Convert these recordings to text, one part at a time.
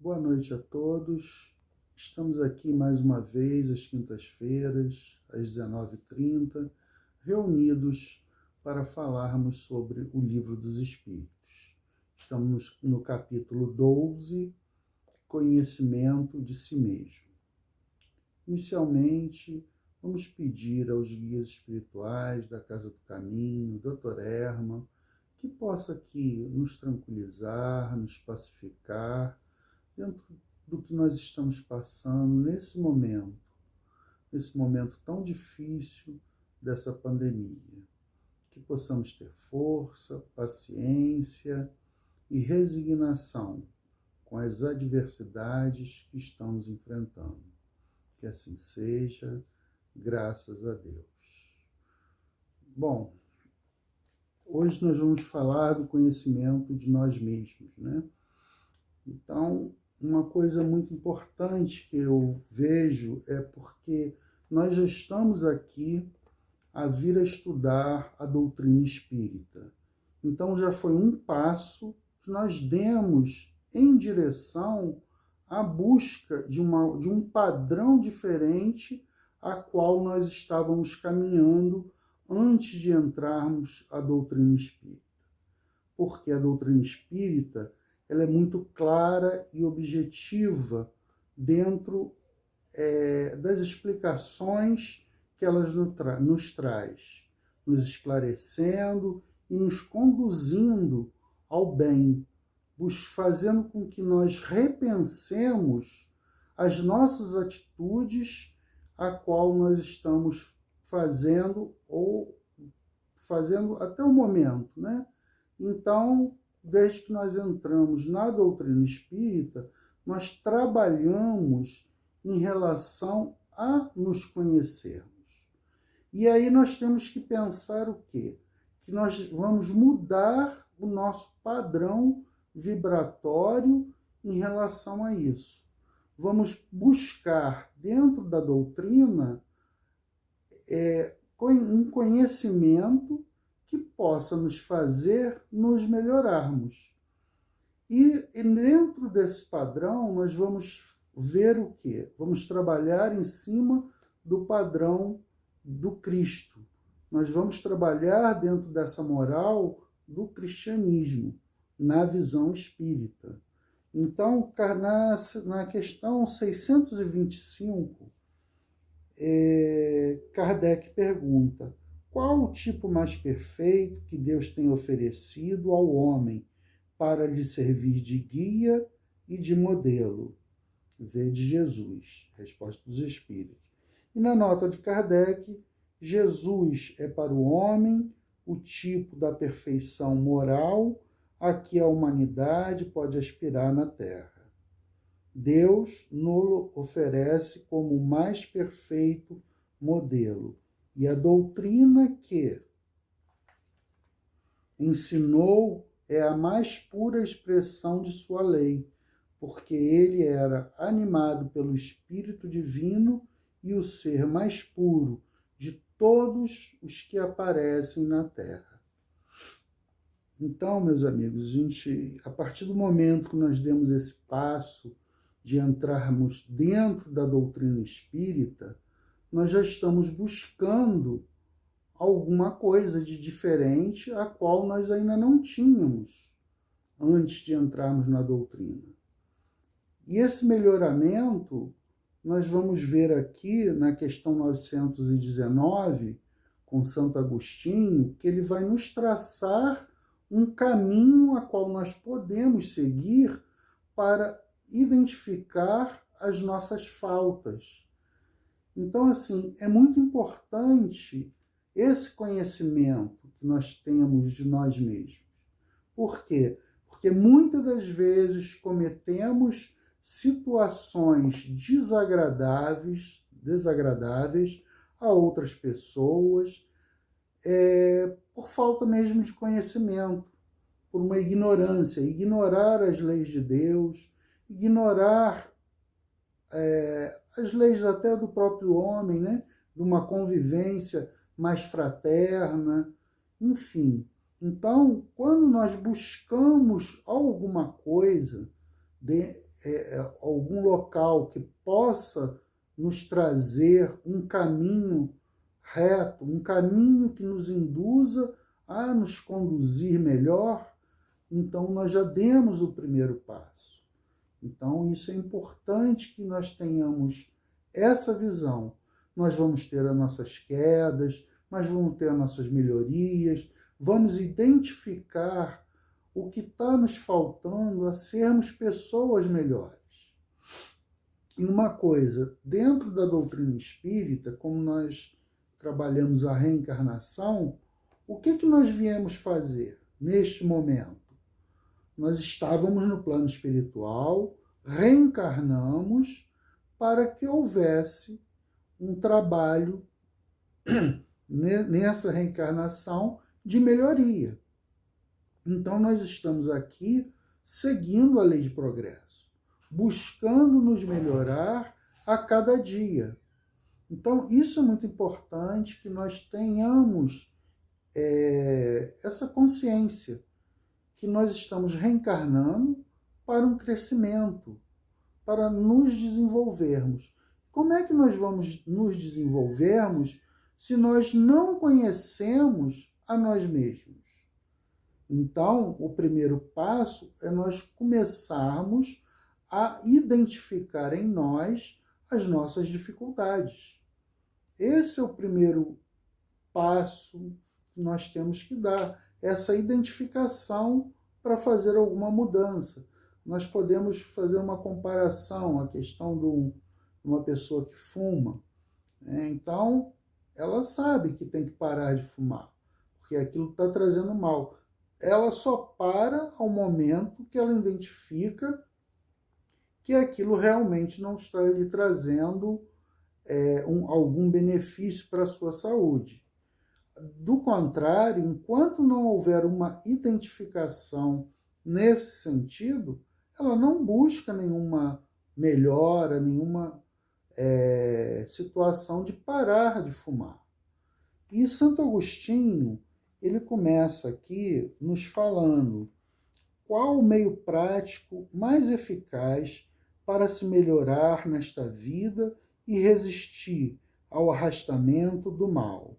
Boa noite a todos. Estamos aqui mais uma vez, às quintas-feiras, às 19h30, reunidos para falarmos sobre o Livro dos Espíritos. Estamos no capítulo 12, Conhecimento de Si Mesmo. Inicialmente, vamos pedir aos guias espirituais da Casa do Caminho, Dr. Herman, que possa aqui nos tranquilizar, nos pacificar, dentro do que nós estamos passando nesse momento tão difícil dessa pandemia. Que possamos ter força, paciência e resignação com as adversidades que estamos enfrentando. Que assim seja, graças a Deus. Bom, hoje nós vamos falar do conhecimento de nós mesmos, né? Então, uma coisa muito importante que eu vejo é porque nós já estamos aqui a vir a estudar a doutrina espírita. Então, já foi um passo que nós demos em direção à busca de um padrão diferente a qual nós estávamos caminhando antes de entrarmos à doutrina espírita. Porque a doutrina espírita ela é muito clara e objetiva dentro das explicações que ela nos traz, nos esclarecendo e nos conduzindo ao bem, fazendo com que nós repensemos as nossas atitudes a qual nós estamos fazendo ou fazendo até o momento, né? Então, desde que nós entramos na doutrina espírita, nós trabalhamos em relação a nos conhecermos. E aí nós temos que pensar o quê? Que nós vamos mudar o nosso padrão vibratório em relação a isso. Vamos buscar dentro da doutrina um conhecimento que possa nos fazer nos melhorarmos. E dentro desse padrão, nós vamos ver o quê? Vamos trabalhar em cima do padrão do Cristo. Nós vamos trabalhar dentro dessa moral do cristianismo, na visão espírita. Então, na questão 625, Kardec pergunta: qual o tipo mais perfeito que Deus tem oferecido ao homem para lhe servir de guia e de modelo? Vede Jesus, resposta dos Espíritos. E na nota de Kardec, Jesus é para o homem o tipo da perfeição moral a que a humanidade pode aspirar na Terra. Deus nos oferece como o mais perfeito modelo. E a doutrina que ensinou é a mais pura expressão de sua lei, porque ele era animado pelo Espírito Divino e o ser mais puro de todos os que aparecem na Terra. Então, meus amigos, a partir do momento que nós demos esse passo de entrarmos dentro da doutrina espírita, nós já estamos buscando alguma coisa de diferente a qual nós ainda não tínhamos antes de entrarmos na doutrina. E esse melhoramento nós vamos ver aqui na questão 919, com Santo Agostinho, que ele vai nos traçar um caminho a qual nós podemos seguir para identificar as nossas faltas. Então, assim, é muito importante esse conhecimento que nós temos de nós mesmos. Por quê? Porque muitas das vezes cometemos situações desagradáveis a outras pessoas, por falta mesmo de conhecimento, por uma ignorância, ignorar as leis de Deus, ignorar as leis até do próprio homem, né? De uma convivência mais fraterna, enfim. Então, quando nós buscamos alguma coisa algum local que possa nos trazer um caminho reto, um caminho que nos induza a nos conduzir melhor, então nós já demos o primeiro passo. Então isso é importante que nós tenhamos essa visão. Nós vamos ter as nossas quedas, mas vamos ter as nossas melhorias, vamos identificar o que está nos faltando a sermos pessoas melhores. E uma coisa, dentro da doutrina espírita, como nós trabalhamos a reencarnação, o que nós viemos fazer neste momento? Nós estávamos no plano espiritual, reencarnamos para que houvesse um trabalho nessa reencarnação de melhoria. Então, nós estamos aqui seguindo a lei de progresso, buscando nos melhorar a cada dia. Então, isso é muito importante que nós tenhamos essa consciência que nós estamos reencarnando para um crescimento, para nos desenvolvermos. Como é que nós vamos nos desenvolvermos se nós não conhecemos a nós mesmos? Então, o primeiro passo é nós começarmos a identificar em nós as nossas dificuldades. Esse é o primeiro passo que nós temos que dar, essa identificação para fazer alguma mudança. Nós podemos fazer uma comparação, a questão de uma pessoa que fuma. Então, ela sabe que tem que parar de fumar, porque aquilo está trazendo mal. Ela só para ao momento que ela identifica que aquilo realmente não está lhe trazendo algum benefício para a sua saúde. Do contrário, enquanto não houver uma identificação nesse sentido, ela não busca nenhuma melhora, nenhuma situação de parar de fumar. E Santo Agostinho, ele começa aqui nos falando qual o meio prático mais eficaz para se melhorar nesta vida e resistir ao arrastamento do mal.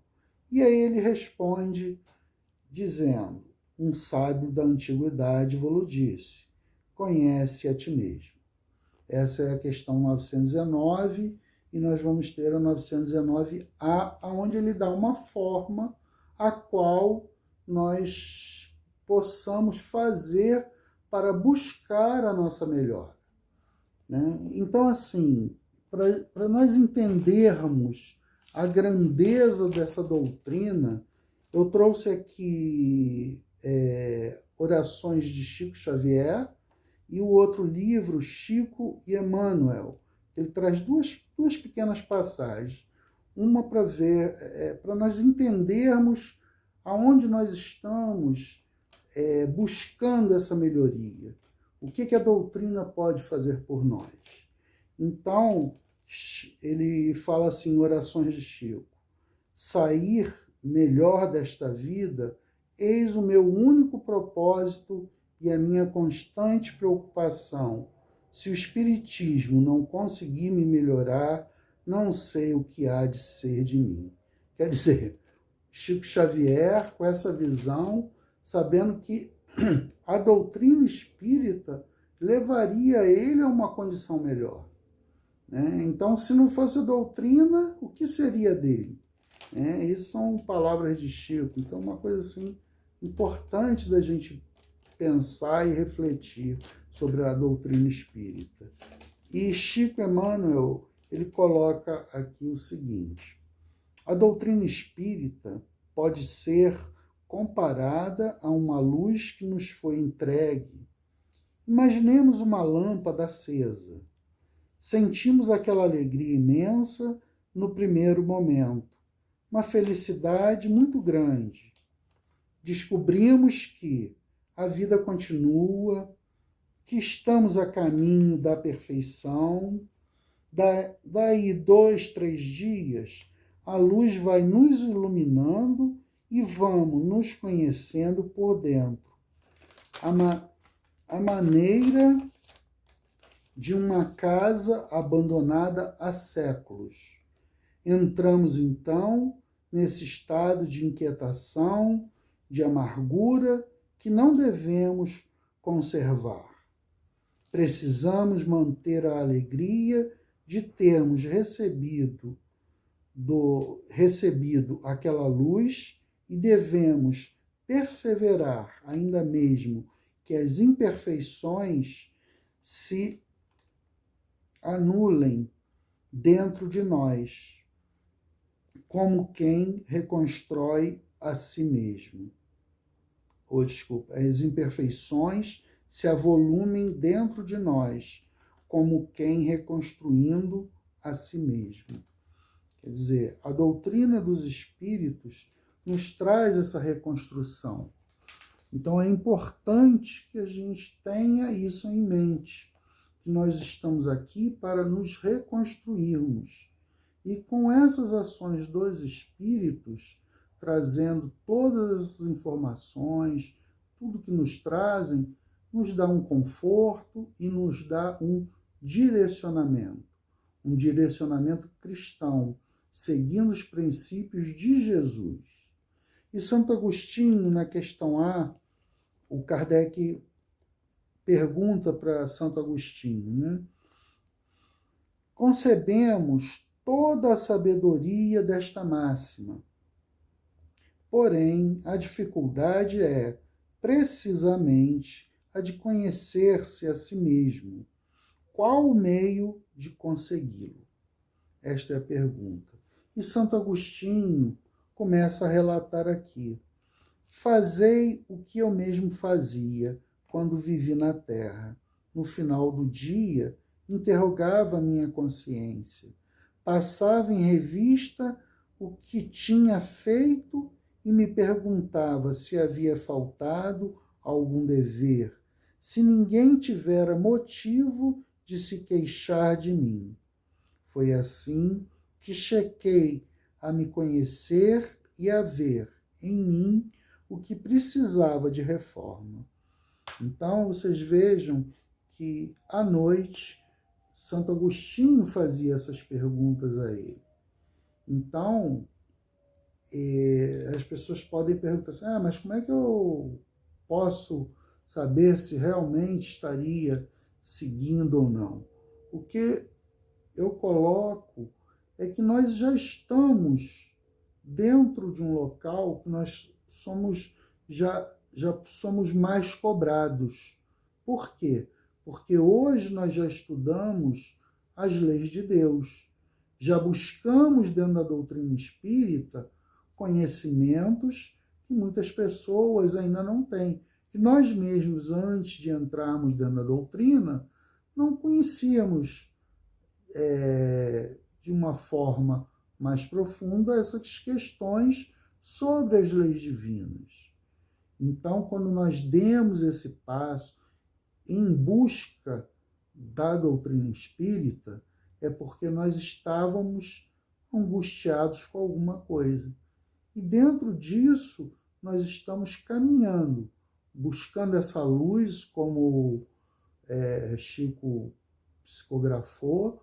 E aí ele responde dizendo, um sábio da antiguidade vos disse, conhece a ti mesmo. Essa é a questão 919, e nós vamos ter a 919A, onde ele dá uma forma a qual nós possamos fazer para buscar a nossa melhora. Então, assim, para nós entendermos a grandeza dessa doutrina, eu trouxe aqui orações de Chico Xavier e o outro livro, Chico e Emmanuel. Ele traz duas pequenas passagens. Uma para nós entendermos aonde nós estamos buscando essa melhoria. O que a doutrina pode fazer por nós? Então, ele fala assim, orações de Chico, sair melhor desta vida, eis o meu único propósito e a minha constante preocupação. Se o Espiritismo não conseguir me melhorar, não sei o que há de ser de mim. Quer dizer, Chico Xavier, com essa visão, sabendo que a doutrina espírita levaria ele a uma condição melhor. Então, se não fosse a doutrina, o que seria dele? Isso são palavras de Chico. Então, uma coisa assim importante da gente pensar e refletir sobre a doutrina espírita. E Chico Emmanuel, ele coloca aqui o seguinte, a doutrina espírita pode ser comparada a uma luz que nos foi entregue. Imaginemos uma lâmpada acesa. Sentimos aquela alegria imensa no primeiro momento, uma felicidade muito grande. Descobrimos que a vida continua, que estamos a caminho da perfeição. Daí 2, 3 dias, a luz vai nos iluminando e vamos nos conhecendo por dentro. A maneira de uma casa abandonada há séculos. Entramos, então, nesse estado de inquietação, de amargura, que não devemos conservar. Precisamos manter a alegria de termos recebido aquela luz e devemos perseverar, ainda mesmo que as imperfeições se anulem dentro de nós, como quem reconstrói a si mesmo. As imperfeições se avolumem dentro de nós, como quem reconstruindo a si mesmo. Quer dizer, a doutrina dos espíritos nos traz essa reconstrução. Então é importante que a gente tenha isso em mente, que nós estamos aqui para nos reconstruirmos. E com essas ações dos espíritos, trazendo todas as informações, tudo que nos trazem, nos dá um conforto e nos dá um direcionamento cristão, seguindo os princípios de Jesus. E Santo Agostinho, na questão A, o Kardec pergunta para Santo Agostinho, né? Concebemos toda a sabedoria desta máxima, porém a dificuldade é, precisamente, a de conhecer-se a si mesmo. Qual o meio de consegui-lo? Esta é a pergunta. E Santo Agostinho começa a relatar aqui. Fazei o que eu mesmo fazia quando vivi na terra. No final do dia, interrogava a minha consciência. Passava em revista o que tinha feito e me perguntava se havia faltado algum dever, se ninguém tivera motivo de se queixar de mim. Foi assim que cheguei a me conhecer e a ver em mim o que precisava de reforma. Então, vocês vejam que, à noite, Santo Agostinho fazia essas perguntas a ele. Então, as pessoas podem perguntar assim, mas como é que eu posso saber se realmente estaria seguindo ou não? O que eu coloco é que nós já estamos dentro de um local que nós já somos mais cobrados. Por quê? Porque hoje nós já estudamos as leis de Deus, já buscamos dentro da doutrina espírita conhecimentos que muitas pessoas ainda não têm. Que nós mesmos, antes de entrarmos dentro da doutrina, não conhecíamos de uma forma mais profunda essas questões sobre as leis divinas. Então, quando nós demos esse passo em busca da doutrina espírita, é porque nós estávamos angustiados com alguma coisa. E dentro disso, nós estamos caminhando, buscando essa luz, como Chico psicografou,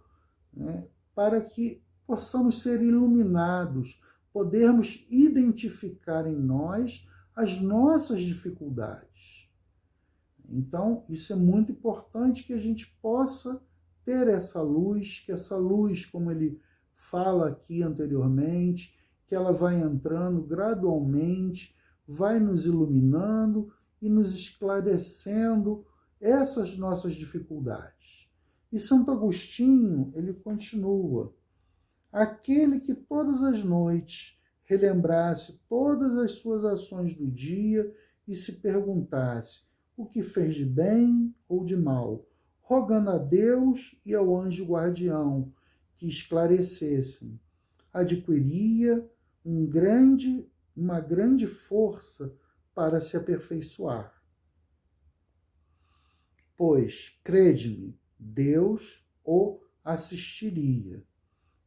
né, para que possamos ser iluminados, podermos identificar em nós as nossas dificuldades. Então, isso é muito importante que a gente possa ter essa luz, que essa luz, como ele fala aqui anteriormente, que ela vai entrando gradualmente, vai nos iluminando e nos esclarecendo essas nossas dificuldades. E Santo Agostinho, ele continua: aquele que todas as noites relembrasse todas as suas ações do dia e se perguntasse o que fez de bem ou de mal, rogando a Deus e ao anjo guardião que esclarecessem, adquiria uma grande força para se aperfeiçoar. Pois, crede-me, Deus o assistiria.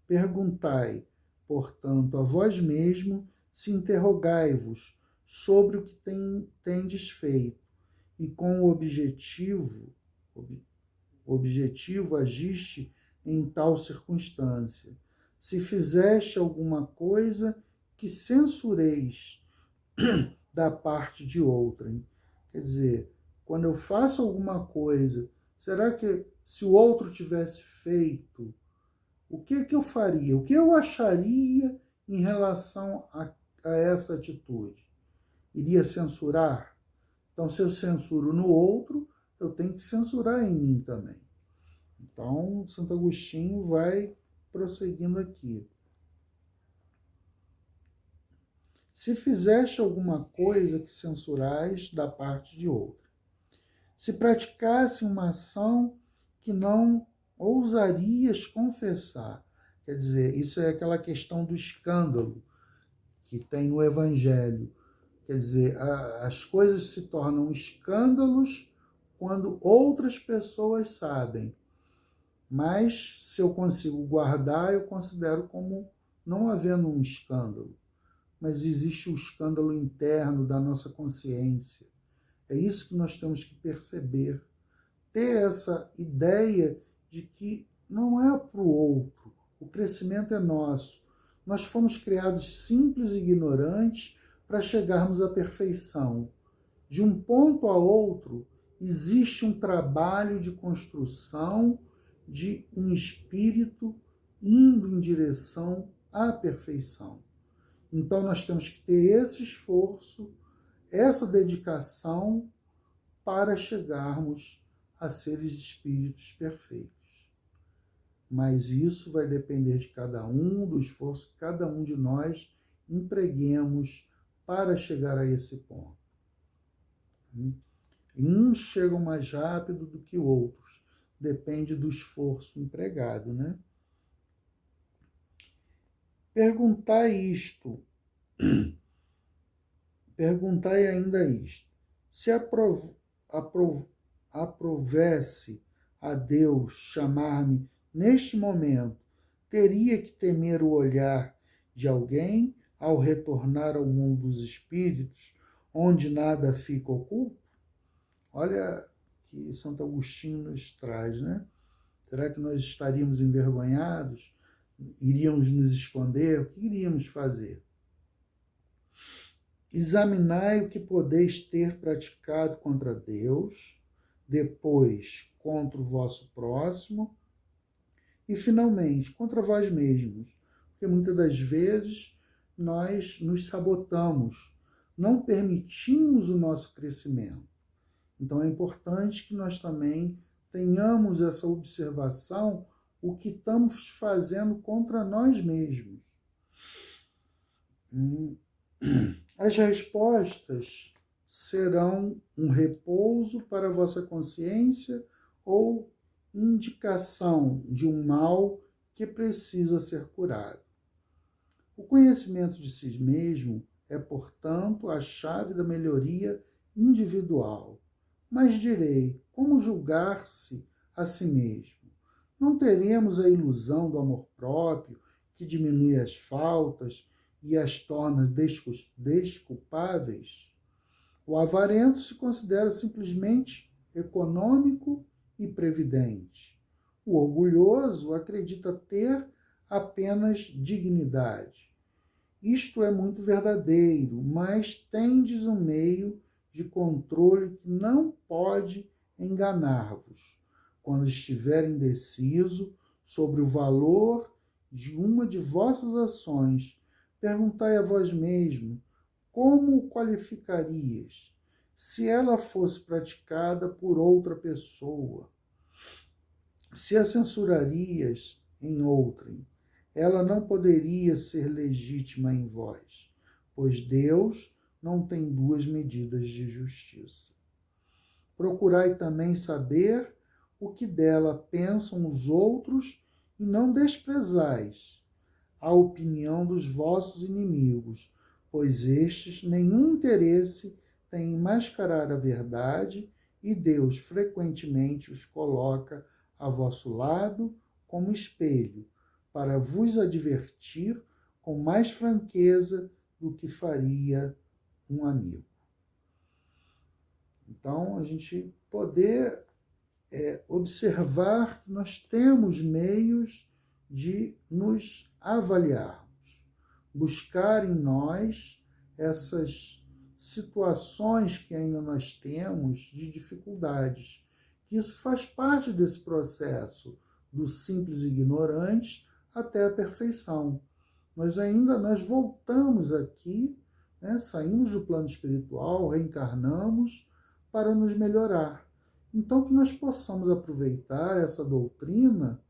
Perguntai, portanto, a vós mesmo, se interrogai-vos sobre o que tendes feito, e com o objetivo objetivo agiste em tal circunstância. Se fizeste alguma coisa que censureis da parte de outrem. Quer dizer, quando eu faço alguma coisa, será que se o outro tivesse feito, o que eu faria? O que eu acharia em relação a essa atitude? Iria censurar? Então, se eu censuro no outro, eu tenho que censurar em mim também. Então, Santo Agostinho vai prosseguindo aqui. Se fizeste alguma coisa que censurais da parte de outra. Se praticasse uma ação que não ousarias confessar. Quer dizer, isso é aquela questão do escândalo que tem no Evangelho. Quer dizer, as coisas se tornam escândalos quando outras pessoas sabem. Mas, se eu consigo guardar, eu considero como não havendo um escândalo. Mas existe o escândalo interno da nossa consciência. É isso que nós temos que perceber. Ter essa ideia de que não é para o outro. O crescimento é nosso. Nós fomos criados simples e ignorantes para chegarmos à perfeição. De um ponto a outro, existe um trabalho de construção de um espírito indo em direção à perfeição. Então, nós temos que ter esse esforço, essa dedicação para chegarmos a seres espíritos perfeitos. Mas isso vai depender de cada um, do esforço que cada um de nós empreguemos para chegar a esse ponto. Uns chegam mais rápido do que outros, depende do esforço empregado, né? Perguntai ainda isto. Se aprovesse a Deus chamar-me neste momento, teria que temer o olhar de alguém ao retornar ao mundo dos espíritos, onde nada fica oculto? Olha que Santo Agostinho nos traz, né? Será que nós estaríamos envergonhados? Iríamos nos esconder? O que iríamos fazer? Examinai o que podeis ter praticado contra Deus, depois contra o vosso próximo e, finalmente, contra vós mesmos. Porque muitas das vezes nós nos sabotamos, não permitimos o nosso crescimento. Então é importante que nós também tenhamos essa observação, o que estamos fazendo contra nós mesmos. As respostas serão um repouso para a vossa consciência ou indicação de um mal que precisa ser curado. O conhecimento de si mesmo é, portanto, a chave da melhoria individual. Mas direi, como julgar-se a si mesmo? Não teremos a ilusão do amor próprio, que diminui as faltas e as torna desculpáveis? O avarento se considera simplesmente econômico e previdente. O orgulhoso acredita ter apenas dignidade. Isto é muito verdadeiro, mas tendes um meio de controle que não pode enganar-vos. Quando estiver indeciso sobre o valor de uma de vossas ações, perguntai a vós mesmo, como o qualificarias se ela fosse praticada por outra pessoa? Se a censurarias em outrem, ela não poderia ser legítima em vós, pois Deus não tem duas medidas de justiça. Procurai também saber o que dela pensam os outros e não desprezais a opinião dos vossos inimigos, pois estes nenhum interesse têm em mascarar a verdade e Deus frequentemente os coloca a vosso lado como espelho, para vos advertir com mais franqueza do que faria um amigo. Então, a gente poder observar que nós temos meios de nos avaliarmos, buscar em nós essas situações que ainda nós temos de dificuldades, que isso faz parte desse processo do simples ignorante até a perfeição. Nós voltamos aqui, né, saímos do plano espiritual, reencarnamos para nos melhorar. Então, que nós possamos aproveitar essa doutrina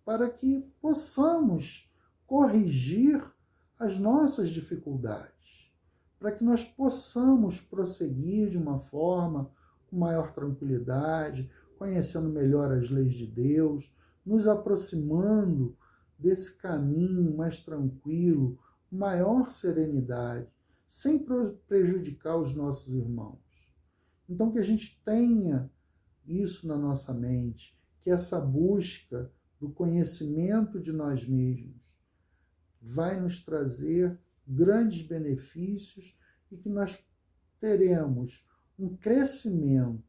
para que possamos corrigir as nossas dificuldades, para que nós possamos prosseguir de uma forma com maior tranquilidade, conhecendo melhor as leis de Deus, nos aproximando desse caminho mais tranquilo, maior serenidade, sem prejudicar os nossos irmãos. Então, que a gente tenha isso na nossa mente, que essa busca do conhecimento de nós mesmos vai nos trazer grandes benefícios e que nós teremos um crescimento,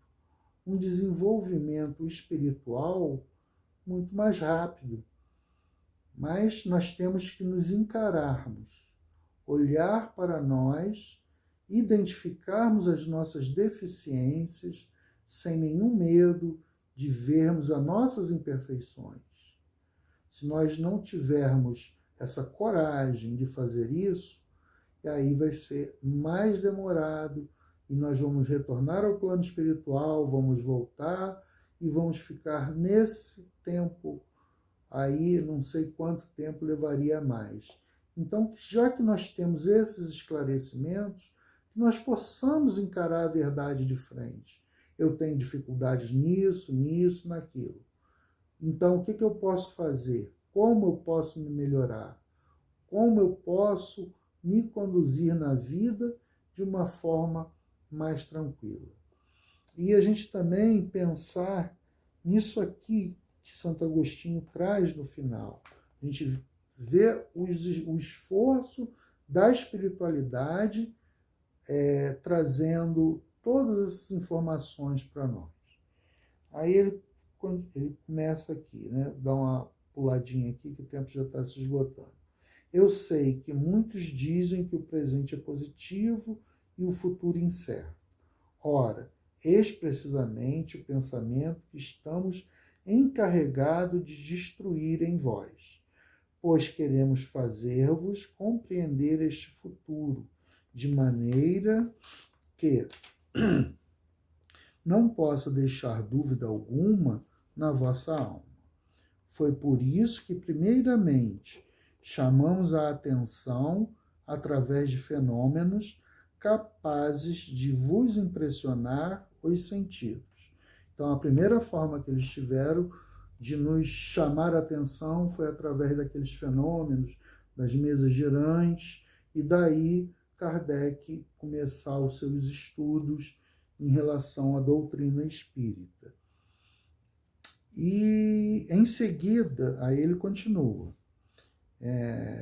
um desenvolvimento espiritual muito mais rápido. Mas nós temos que nos encararmos, olhar para nós, identificarmos as nossas deficiências, sem nenhum medo de vermos as nossas imperfeições. Se nós não tivermos essa coragem de fazer isso, aí vai ser mais demorado e nós vamos retornar ao plano espiritual, vamos voltar e vamos ficar nesse tempo aí, não sei quanto tempo levaria mais. Então, já que nós temos esses esclarecimentos, que nós possamos encarar a verdade de frente. Eu tenho dificuldades nisso, naquilo. Então, o que eu posso fazer? Como eu posso me melhorar? Como eu posso me conduzir na vida de uma forma mais tranquila? E a gente também pensar nisso aqui que Santo Agostinho traz no final. A gente vê o esforço da espiritualidade trazendo todas essas informações para nós. Aí ele começa aqui, né? Dá uma puladinha aqui que o tempo já está se esgotando. Eu sei que muitos dizem que o presente é positivo e o futuro incerto. Ora, eis precisamente o pensamento que estamos encarregados de destruir em vós, pois queremos fazer-vos compreender este futuro, de maneira que não possa deixar dúvida alguma na vossa alma. Foi por isso que, primeiramente, chamamos a atenção através de fenômenos capazes de vos impressionar os sentidos. Então, a primeira forma que eles tiveram de nos chamar a atenção foi através daqueles fenômenos, das mesas girantes, e daí Kardec começar os seus estudos em relação à doutrina espírita. E, em seguida, aí ele continua,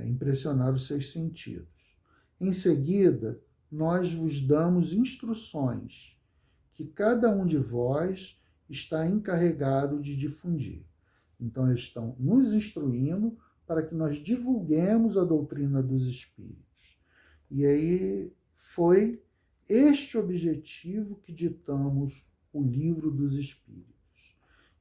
impressionar os seus sentidos. Em seguida, nós vos damos instruções que cada um de vós está encarregado de difundir. Então, eles estão nos instruindo para que nós divulguemos a doutrina dos espíritos. E aí foi este objetivo que ditamos o Livro dos Espíritos.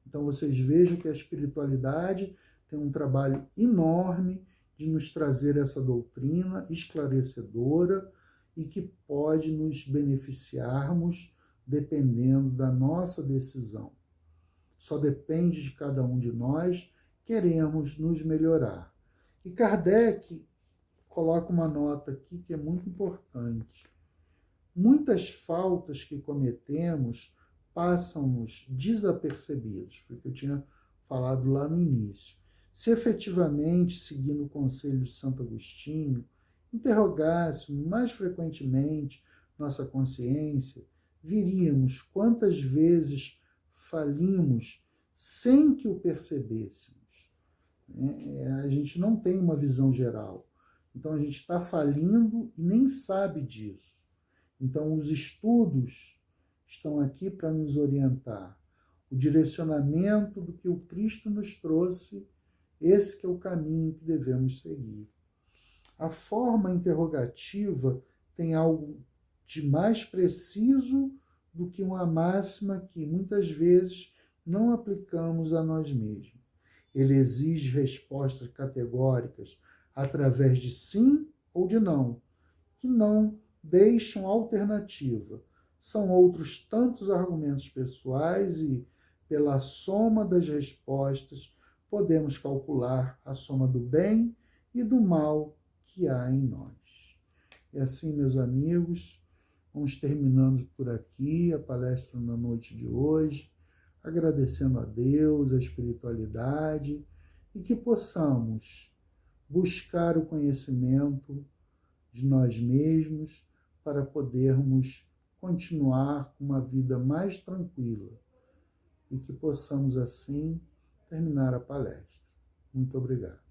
Então, vocês vejam que a espiritualidade tem um trabalho enorme de nos trazer essa doutrina esclarecedora e que pode nos beneficiarmos dependendo da nossa decisão. Só depende de cada um de nós queremos nos melhorar. E Kardec coloca uma nota aqui que é muito importante. Muitas faltas que cometemos passam-nos desapercebidos, foi o que eu tinha falado lá no início. Se efetivamente, seguindo o conselho de Santo Agostinho, interrogássemos mais frequentemente nossa consciência, viríamos quantas vezes falimos sem que o percebêssemos. A gente não tem uma visão geral. Então, a gente está falindo e nem sabe disso. Então, os estudos estão aqui para nos orientar. o direcionamento do que o Cristo nos trouxe, esse que é o caminho que devemos seguir. A forma interrogativa tem algo de mais preciso do que uma máxima que muitas vezes não aplicamos a nós mesmos. Ele exige respostas categóricas através de sim ou de não, que não deixam alternativa. São outros tantos argumentos pessoais e, pela soma das respostas, podemos calcular a soma do bem e do mal que há em nós. E assim, meus amigos, vamos terminando por aqui a palestra na noite de hoje, agradecendo a Deus, a espiritualidade, e que possamos buscar o conhecimento de nós mesmos para podermos continuar com uma vida mais tranquila e que possamos, assim, terminar a palestra. Muito obrigado.